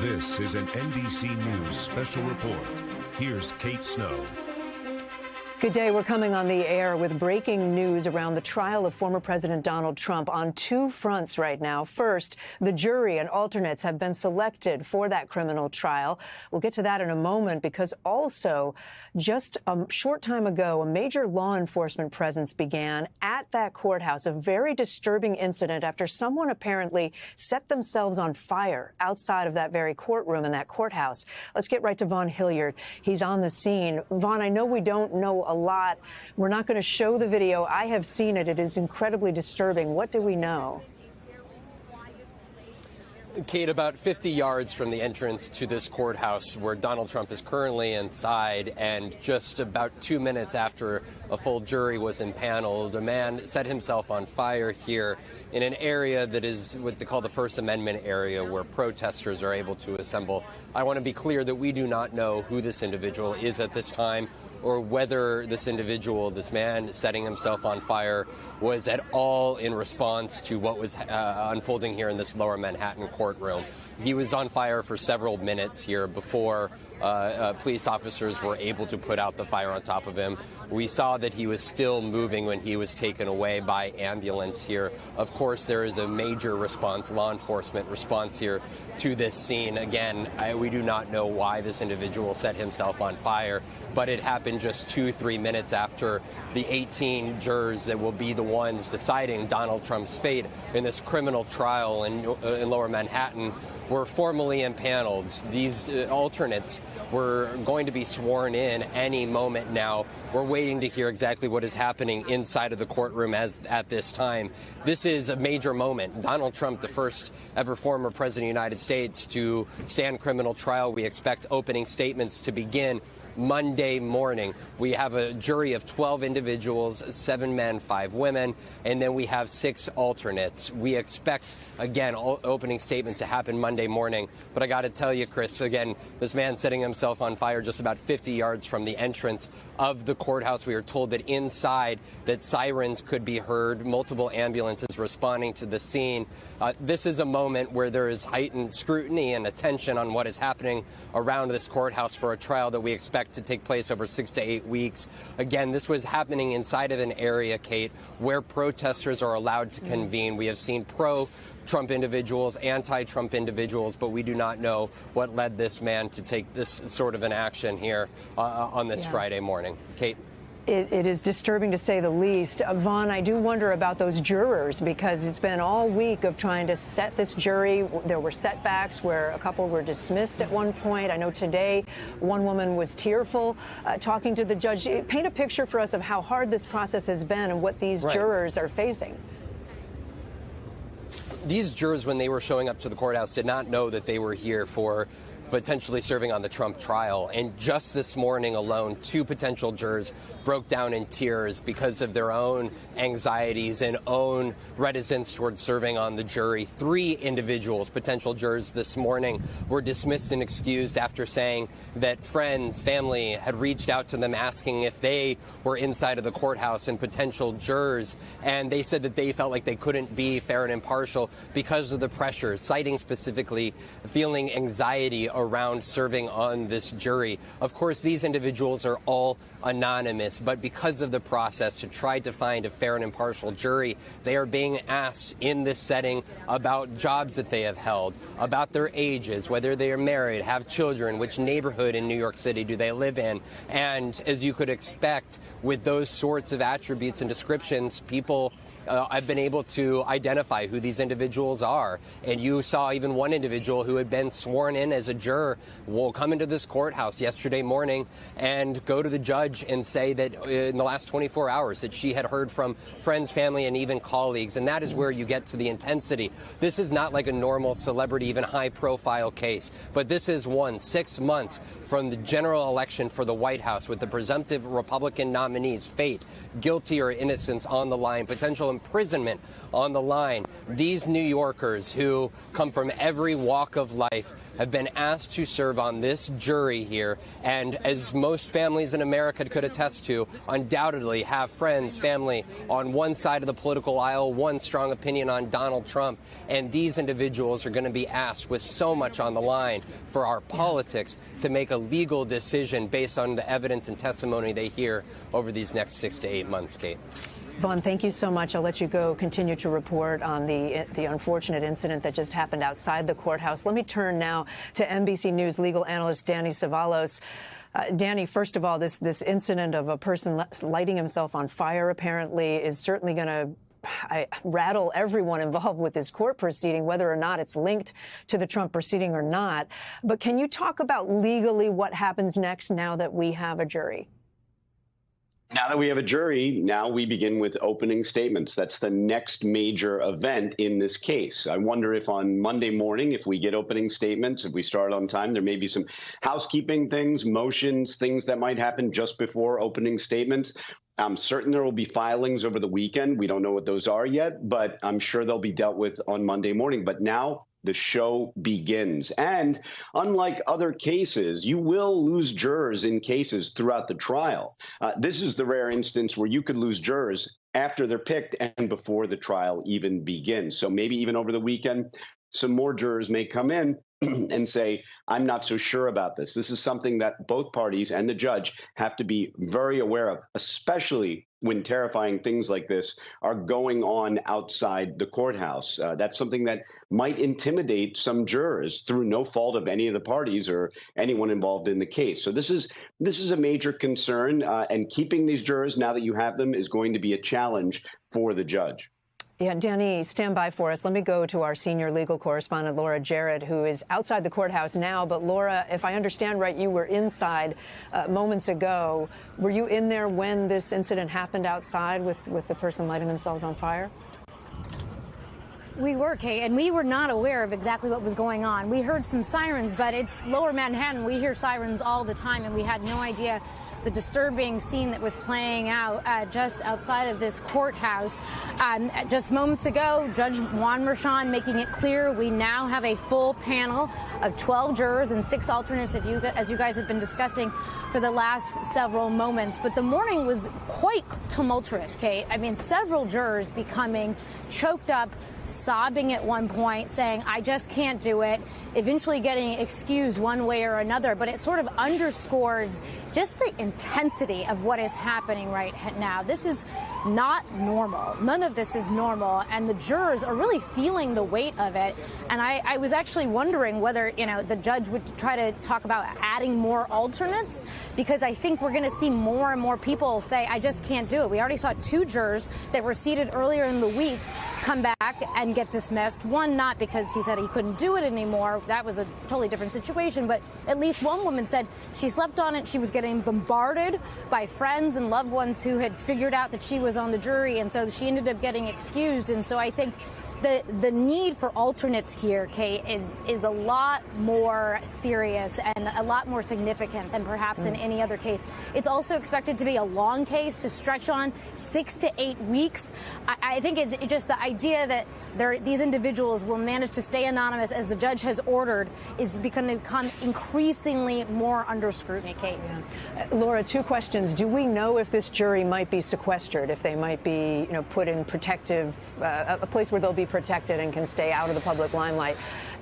This is an NBC News special report. Here's Kate Snow. Good day. We're coming on the air with breaking news around the trial of former President Donald Trump on two fronts right now. First, the jury and alternates have been selected for that criminal trial. We'll get to that in a moment, because also just a short time ago, a major law enforcement presence began at that courthouse, a very disturbing incident after someone apparently set themselves on fire outside of that very courtroom in that courthouse. Let's get right to Vaughn Hilliard. He's on the scene. Vaughn, I know we don't know a lot. We're not going to show the video. I have seen it. It is incredibly disturbing. What do we know? Kate, about 50 yards from the entrance to this courthouse where Donald Trump is currently inside, and just about 2 minutes after a full jury was impaneled, a man set himself on fire here in an area that is what they call the First Amendment area, where protesters are able to assemble. I want to be clear that we do not know who this individual is at this time, or whether this individual, this man setting himself on fire, was at all in response to what was unfolding here in this lower Manhattan courtroom. He was on fire for several minutes here before police officers were able to put out the fire on top of him. We saw that he was still moving when he was taken away by ambulance here. Of course, there is a major response, law enforcement response here to this scene. Again, we do not know why this individual set himself on fire, but it happened just 2-3 minutes after the 18 jurors that will be the ones deciding Donald Trump's fate in this criminal trial in lower Manhattan were formally impaneled. These alternates were going to be sworn in any moment now. We're waiting to hear exactly what is happening inside of the courtroom at this time. This is a major moment. Donald Trump, the first ever former president of the United States to stand criminal trial. We expect opening statements to begin Monday morning. We have a jury of 12 individuals, 7 men, 5 women, and then we have 6 alternates. We expect, again, opening statements to happen Monday morning. But I got to tell you, Chris, again, this man setting himself on fire just about 50 yards from the entrance of the courthouse. We are told that inside that sirens could be heard, multiple ambulances responding to the scene. This is a moment where there is heightened scrutiny and attention on what is happening around this courthouse for a trial that we expect to take place over 6 to 8 weeks. Again, this was happening inside of an area, Kate, where protesters are allowed to convene. We have seen pro-Trump individuals, anti-Trump individuals, but we do not know what led this man to take this sort of an action here on this Friday morning. Kate? It is disturbing, to say the least. Vaughn, I do wonder about those jurors, because it's been all week of trying to set this jury. There were setbacks where a couple were dismissed at one point. I know today one woman was tearful talking to the judge. Paint a picture for us of how hard this process has been and what these jurors are facing. These jurors, when they were showing up to the courthouse, did not know that they were here for potentially serving on the Trump trial. And just this morning alone, 2 potential jurors broke down in tears because of their own anxieties and own reticence towards serving on the jury. 3 individuals, potential jurors, this morning were dismissed and excused after saying that friends, family had reached out to them asking if they were inside of the courthouse and potential jurors. And they said that they felt like they couldn't be fair and impartial because of the pressures, citing specifically feeling anxiety around serving on this jury. Of course, these individuals are all anonymous, but because of the process to try to find a fair and impartial jury, they are being asked in this setting about jobs that they have held, about their ages, whether they are married, have children, which neighborhood in New York City do they live in. And as you could expect, with those sorts of attributes and descriptions, people I've been able to identify who these individuals are. And you saw even one individual who had been sworn in as a juror will come into this courthouse yesterday morning and go to the judge and say that in the last 24 hours that she had heard from friends, family, and even colleagues. And that is where you get to the intensity. This is not like a normal celebrity, even high-profile case, but this is 6 months from the general election for the White House, with the presumptive Republican nominee's fate, guilty or innocence, on the line, potential imprisonment on the line. These New Yorkers who come from every walk of life have been asked to serve on this jury here, and as most families in America could attest to, undoubtedly have friends, family on one side of the political aisle, one strong opinion on Donald Trump, and these individuals are going to be asked with so much on the line for our politics to make a legal decision based on the evidence and testimony they hear over these next 6 to 8 months, Kate. Vaughn, thank you so much. I'll let you go continue to report on the unfortunate incident that just happened outside the courthouse. Let me turn now to NBC News legal analyst Danny Savalos. Danny, first of all, this incident of a person lighting himself on fire apparently is certainly going to rattle everyone involved with this court proceeding, whether or not it's linked to the Trump proceeding or not. But can you talk about legally what happens next now that we have a jury? Now that we have a jury, now we begin with opening statements. That's the next major event in this case. I wonder if on Monday morning, if we get opening statements, if we start on time, there may be some housekeeping things, motions, things that might happen just before opening statements. I'm certain there will be filings over the weekend. We don't know what those are yet, but I'm sure they'll be dealt with on Monday morning. But now the show begins. And unlike other cases, you will lose jurors in cases throughout the trial. This is the rare instance where you could lose jurors after they're picked and before the trial even begins. So maybe even over the weekend, some more jurors may come in and say, I'm not so sure about this. This is something that both parties and the judge have to be very aware of, especially when terrifying things like this are going on outside the courthouse. That's something that might intimidate some jurors through no fault of any of the parties or anyone involved in the case. So this is a major concern, and keeping these jurors now that you have them is going to be a challenge for the judge. Yeah, Danny, stand by for us. Let me go to our senior legal correspondent, Laura Jarrett, who is outside the courthouse now. But Laura, if I understand right, you were inside moments ago. Were you in there when this incident happened outside with the person lighting themselves on fire? We were, Kate, and we were not aware of exactly what was going on. We heard some sirens, but it's Lower Manhattan. We hear sirens all the time, and we had no idea the disturbing scene that was playing out just outside of this courthouse. Just moments ago, Judge Juan Merchan making it clear we now have a full panel of 12 jurors and 6 alternates, as you guys have been discussing for the last several moments. But the morning was quite tumultuous, Kate. I mean, several jurors becoming choked up, sobbing at one point, saying, I just can't do it, eventually getting excused one way or another. But it sort of underscores just the intensity of what is happening right now. This is not normal. None of this is normal. And the jurors are really feeling the weight of it. And I was actually wondering whether, the judge would try to talk about adding more alternates, because I think we're going to see more and more people say, I just can't do it. We already saw 2 jurors that were seated earlier in the week come back and get dismissed. One, not because he said he couldn't do it anymore. That was a totally different situation. But at least one woman said she slept on it. She was getting bombarded by friends and loved ones who had figured out that she was on the jury. And so she ended up getting excused. And so I think the need for alternates here, Kate, is a lot more serious and a lot more significant than perhaps in any other case. It's also expected to be a long case to stretch on 6 to 8 weeks. I think it's just the idea that these individuals will manage to stay anonymous, as the judge has ordered, is going to become increasingly more under scrutiny, Kate. Yeah. Laura, 2 questions. Do we know if this jury might be sequestered, if they might be, put in protective, a place where they'll be protected and can stay out of the public limelight?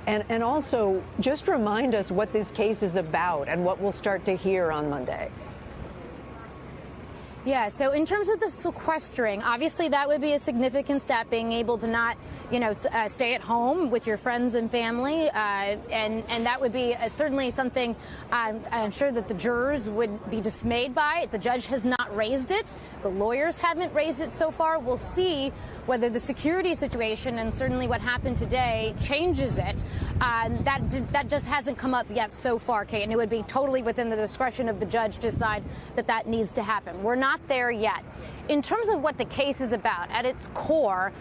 And also, just remind us what this case is about and what we'll start to hear on Monday. Yeah, so in terms of the sequestering, obviously that would be a significant step, being able to not, stay at home with your friends and family. And that would be certainly something I'm sure that the jurors would be dismayed by. The judge has not raised it. The lawyers haven't raised it so far. We'll see whether the security situation and certainly what happened today changes it. That just hasn't come up yet so far, Kate, and it would be totally within the discretion of the judge to decide that needs to happen. We're not there yet. In terms of what the case is about, at its core,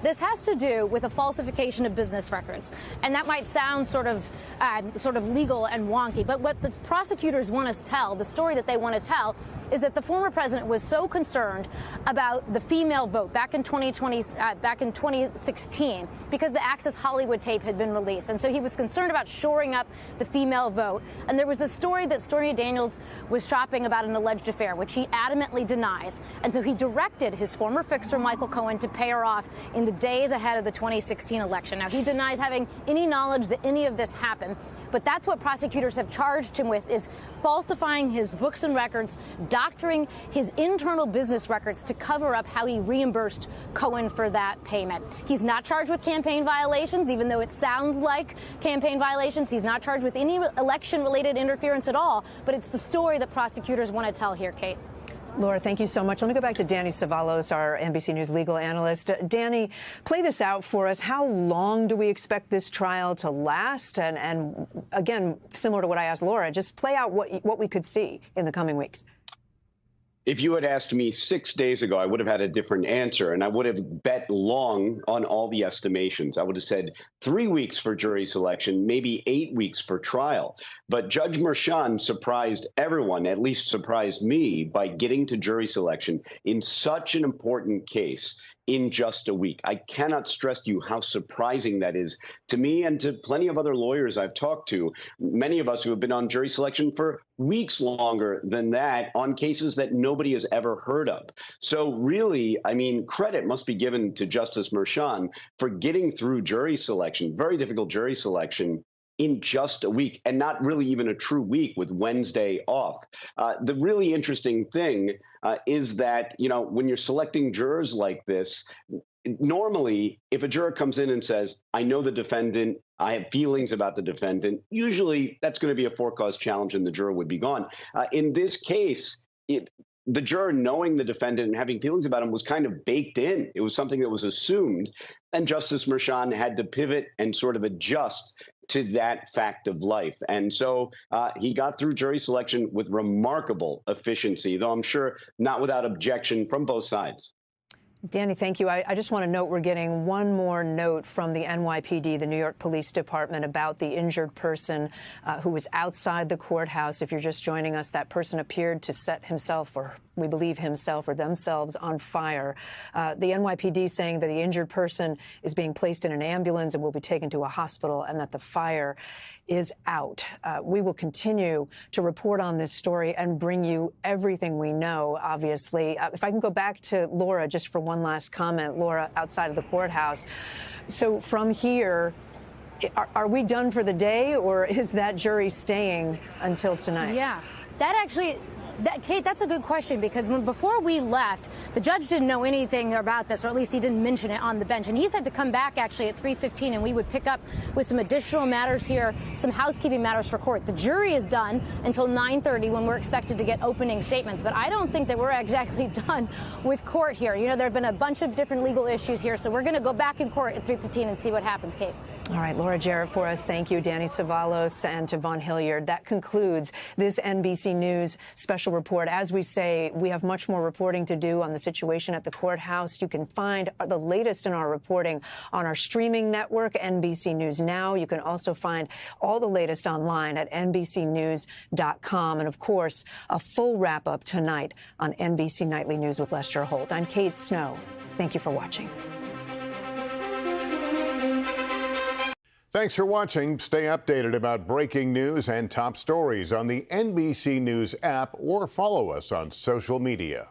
this has to do with a falsification of business records. And that might sound sort of legal and wonky, but what the prosecutors want to tell, the story that they want to tell, is that the former president was so concerned about the female vote back in 2016 because the Access Hollywood tape had been released. And so he was concerned about shoring up the female vote. And there was a story that Stormy Daniels was shopping about an alleged affair, which he adamantly denies. And so he directed his former fixer, Michael Cohen, to pay her off in the days ahead of the 2016 election. Now, he denies having any knowledge that any of this happened. But that's what prosecutors have charged him with, is falsifying his books and records, doctoring his internal business records to cover up how he reimbursed Cohen for that payment. He's not charged with campaign violations, even though it sounds like campaign violations. He's not charged with any election-related interference at all. But it's the story that prosecutors want to tell here, Kate. Laura, thank you so much. Let me go back to Danny Savalos, our NBC News legal analyst. Danny, play this out for us. How long do we expect this trial to last? And again, similar to what I asked Laura, just play out what we could see in the coming weeks. If you had asked me 6 days ago, I would have had a different answer, and I would have bet long on all the estimations. I would have said 3 weeks for jury selection, maybe 8 weeks for trial. But Judge Merchan surprised everyone, at least surprised me, by getting to jury selection in such an important case in just a week. I cannot stress to you how surprising that is to me and to plenty of other lawyers I've talked to, many of us who have been on jury selection for weeks longer than that on cases that nobody has ever heard of. So really, I mean, credit must be given to Justice Merchan for getting through jury selection, very difficult jury selection, in just a week, and not really even a true week with Wednesday off. The really interesting thing is that, you know, when you're selecting jurors like this, normally, if a juror comes in and says, I know the defendant, I have feelings about the defendant, usually that's going to be a for-cause challenge and the juror would be gone. In this case, the juror knowing the defendant and having feelings about him was kind of baked in. It was something that was assumed. And Justice Merchan had to pivot and sort of adjust to that fact of life. And so he got through jury selection with remarkable efficiency, though I'm sure not without objection from both sides. Danny, thank you. I just want to note we're getting one more note from the NYPD, the New York Police Department, about the injured person who was outside the courthouse. If you're just joining us, that person appeared to set himself, or we believe himself or themselves, on fire. The NYPD saying that the injured person is being placed in an ambulance and will be taken to a hospital, and that the fire is out. We will continue to report on this story and bring you everything we know, obviously. If I can go back to Laura just for one last comment, Laura, outside of the courthouse. So from here, are we done for the day, or is that jury staying until tonight? Yeah, that actually... Kate, that's a good question, because before we left, the judge didn't know anything about this, or at least he didn't mention it on the bench. And he said to come back actually at 3:15, and we would pick up with some additional matters here, some housekeeping matters for court. The jury is done until 9:30 when we're expected to get opening statements. But I don't think that we're exactly done with court here. You know, there have been a bunch of different legal issues here, so we're going to go back in court at 3:15 and see what happens, Kate. All right, Laura Jarrett for us. Thank you, Danny Savalos and Tavon Hilliard. That concludes this NBC News special report. As we say, we have much more reporting to do on the situation at the courthouse. You can find the latest in our reporting on our streaming network, NBC News Now. You can also find all the latest online at NBCnews.com. And, of course, a full wrap-up tonight on NBC Nightly News with Lester Holt. I'm Kate Snow. Thank you for watching. Thanks for watching. Stay updated about breaking news and top stories on the NBC News app, or follow us on social media.